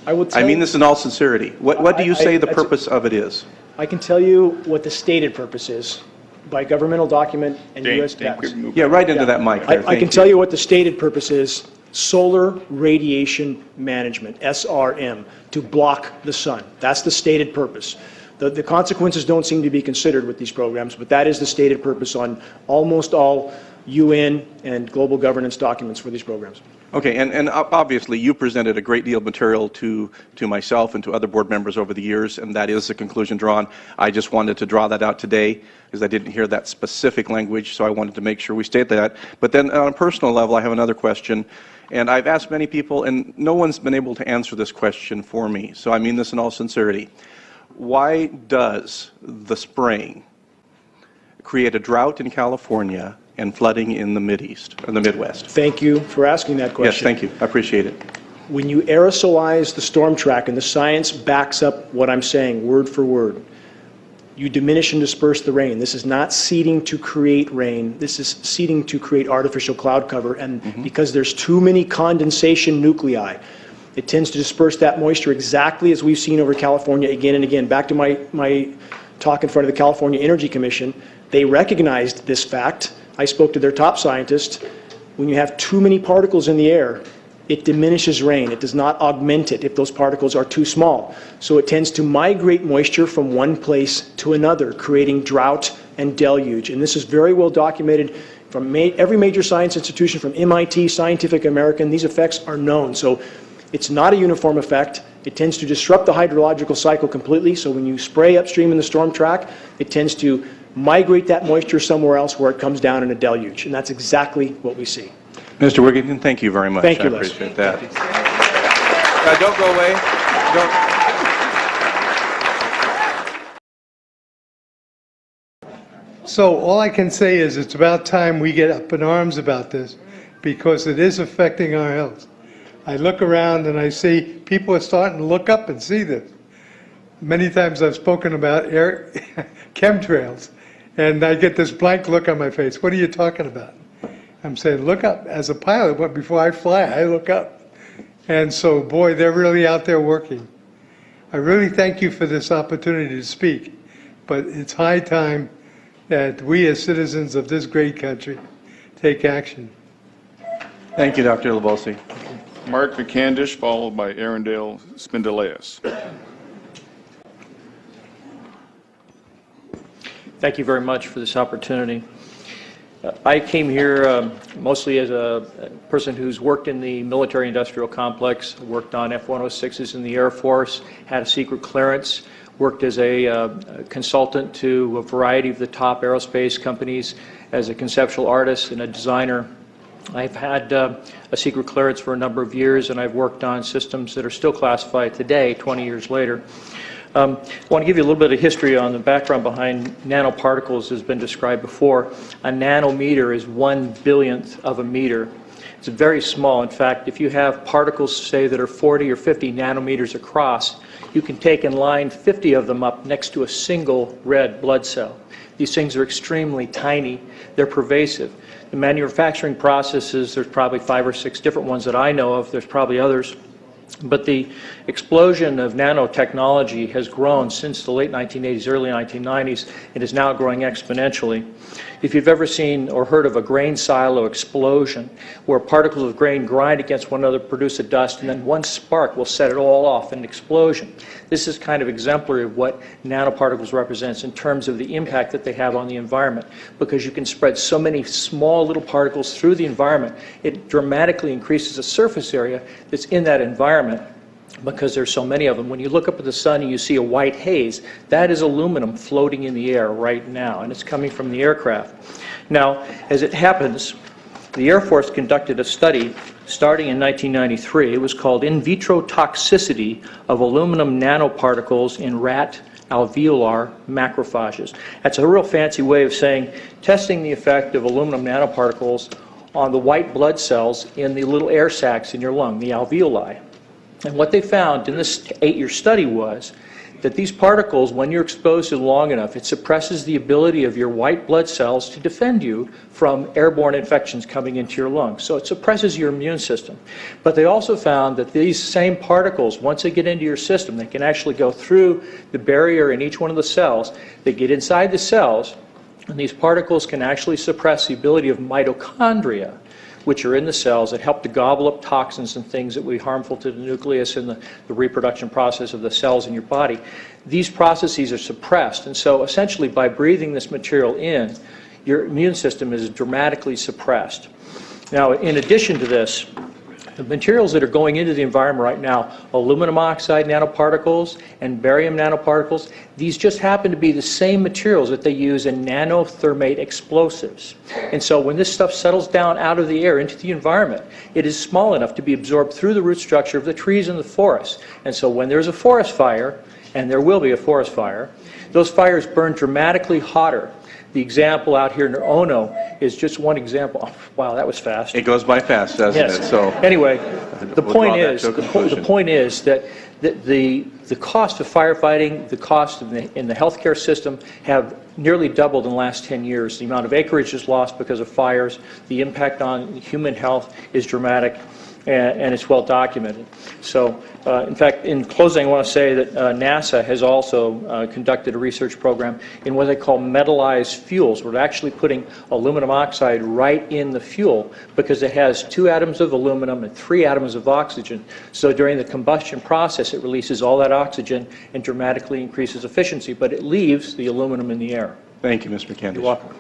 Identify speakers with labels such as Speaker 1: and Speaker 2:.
Speaker 1: I will tell
Speaker 2: I mean
Speaker 1: you,
Speaker 2: this in all sincerity. What do you say the purpose of it is?
Speaker 1: I can tell you what the stated purpose is by governmental document and U.S. patents.
Speaker 2: Yeah, right into that mic there.
Speaker 1: I can tell you what the stated purpose is: solar radiation management, SRM, to block the sun. That's the stated purpose. The consequences don't seem to be considered with these programs, but that is the stated purpose on almost all UN and global governance documents for these programs.
Speaker 2: Okay, and obviously you presented a great deal of material to myself and to other board members over the years, and that is the conclusion drawn. I just wanted to draw that out today because I didn't hear that specific language, so I wanted to make sure we state that. But then on a personal level, I have another question, and I've asked many people, and no one's been able to answer this question for me, so I mean this in all sincerity. Why does the spraying create a drought in California and flooding in the Mideast, or the Midwest?
Speaker 1: Thank you for asking that question.
Speaker 2: Yes, thank you. I appreciate it.
Speaker 1: When you aerosolize the storm track, and the science backs up what I'm saying word for word, you diminish and disperse the rain. This is not seeding to create rain. This is seeding to create artificial cloud cover. And because there's too many condensation nuclei, it tends to disperse that moisture exactly as we've seen over California again and again. Back to my talk in front of the California Energy Commission, they recognized this fact. I spoke to their top scientist. When you have too many particles in the air, it diminishes rain. It does not augment it if those particles are too small. So it tends to migrate moisture from one place to another, creating drought and deluge. And this is very well documented from every major science institution, from MIT, Scientific American. These effects are known. So it's not a uniform effect. It tends to disrupt the hydrological cycle completely. So when you spray upstream in the storm track, it tends to migrate that moisture somewhere else where it comes down in a deluge. And that's exactly what we see.
Speaker 2: Mr. Wigington, thank you very much.
Speaker 1: Thank you,
Speaker 2: I
Speaker 1: Les.
Speaker 2: appreciate that. Don't go away.
Speaker 3: So all I can say is it's about time we get up in arms about this, because it is affecting our health. I look around and I see people are starting to look up and see this. Many times I've spoken about chemtrails, and I get this blank look on my face. What are you talking about? I'm saying, look up. As a pilot, before I fly, I look up. And so, boy, they're really out there working. I really thank you for this opportunity to speak, but it's high time that we as citizens of this great country take action.
Speaker 2: Thank you, Dr. Labosi.
Speaker 4: Mark McCandish, followed by Arundel Spindaleas.
Speaker 5: Thank you very much for this opportunity. I came here mostly as a person who's worked in the military-industrial complex, worked on F-106s in the Air Force, had a secret clearance, worked as a consultant to a variety of the top aerospace companies as a conceptual artist and a designer. I've had a secret clearance for a number of years, and I've worked on systems that are still classified today, 20 years later. I want to give you a little bit of history on the background behind nanoparticles has been described before. A nanometer is 1/1000th of a meter. It's very small. In fact, if you have particles, say, that are 40 or 50 nanometers across, you can take and line 50 of them up next to a single red blood cell. These things are extremely tiny. They're pervasive. The manufacturing processes, there's probably 5 or 6 different ones that I know of. There's probably others. But the explosion of nanotechnology has grown since the late 1980s, early 1990s, and is now growing exponentially. If you've ever seen or heard of a grain silo explosion, where particles of grain grind against one another, produce a dust, and then one spark will set it all off in an explosion. This is kind of exemplary of what nanoparticles represents in terms of the impact that they have on the environment, because you can spread so many small little particles through the environment, it dramatically increases the surface area that's in that environment, because there's so many of them. When you look up at the sun and you see a white haze, that is aluminum floating in the air right now, and it's coming from the aircraft. Now, as it happens, the Air Force conducted a study starting in 1993. It was called In Vitro Toxicity of Aluminum Nanoparticles in Rat Alveolar Macrophages. That's a real fancy way of saying testing the effect of aluminum nanoparticles on the white blood cells in the little air sacs in your lung, the alveoli. And what they found in this 8-year study was that these particles, when you're exposed to them long enough, it suppresses the ability of your white blood cells to defend you from airborne infections coming into your lungs. So it suppresses your immune system. But they also found that these same particles, once they get into your system, they can actually go through the barrier in each one of the cells. They get inside the cells, and these particles can actually suppress the ability of mitochondria, which are in the cells that help to gobble up toxins and things that would be harmful to the nucleus and the reproduction process of the cells in your body. These processes are suppressed, and so essentially by breathing this material in, your immune system is dramatically suppressed. Now, in addition to this, the materials that are going into the environment right now, aluminum oxide nanoparticles and barium nanoparticles, these just happen to be the same materials that they use in nanothermate explosives. And so when this stuff settles down out of the air into the environment, it is small enough to be absorbed through the root structure of the trees in the forest. And so when there's a forest fire, and there will be a forest fire, those fires burn dramatically hotter. The example out here in Ono is just one example. Oh, wow, that was fast.
Speaker 2: It goes by fast, doesn't
Speaker 5: Yes.
Speaker 2: it? So
Speaker 5: anyway, the
Speaker 2: we'll
Speaker 5: point
Speaker 2: draw that
Speaker 5: is,
Speaker 2: to a conclusion.
Speaker 5: the point is that the cost of firefighting, the cost in the healthcare system have nearly doubled in the last 10 years. The amount of acreage is lost because of fires. The impact on human health is dramatic, and it's well documented. So, in fact, in closing, I want to say that NASA has also conducted a research program in what they call metallized fuels. We're actually putting aluminum oxide right in the fuel because it has 2 atoms of aluminum and 3 atoms of oxygen. So during the combustion process, it releases all that oxygen and dramatically increases efficiency, but it leaves the aluminum in the air.
Speaker 2: Thank you, Mr. McCandish.
Speaker 5: You're welcome.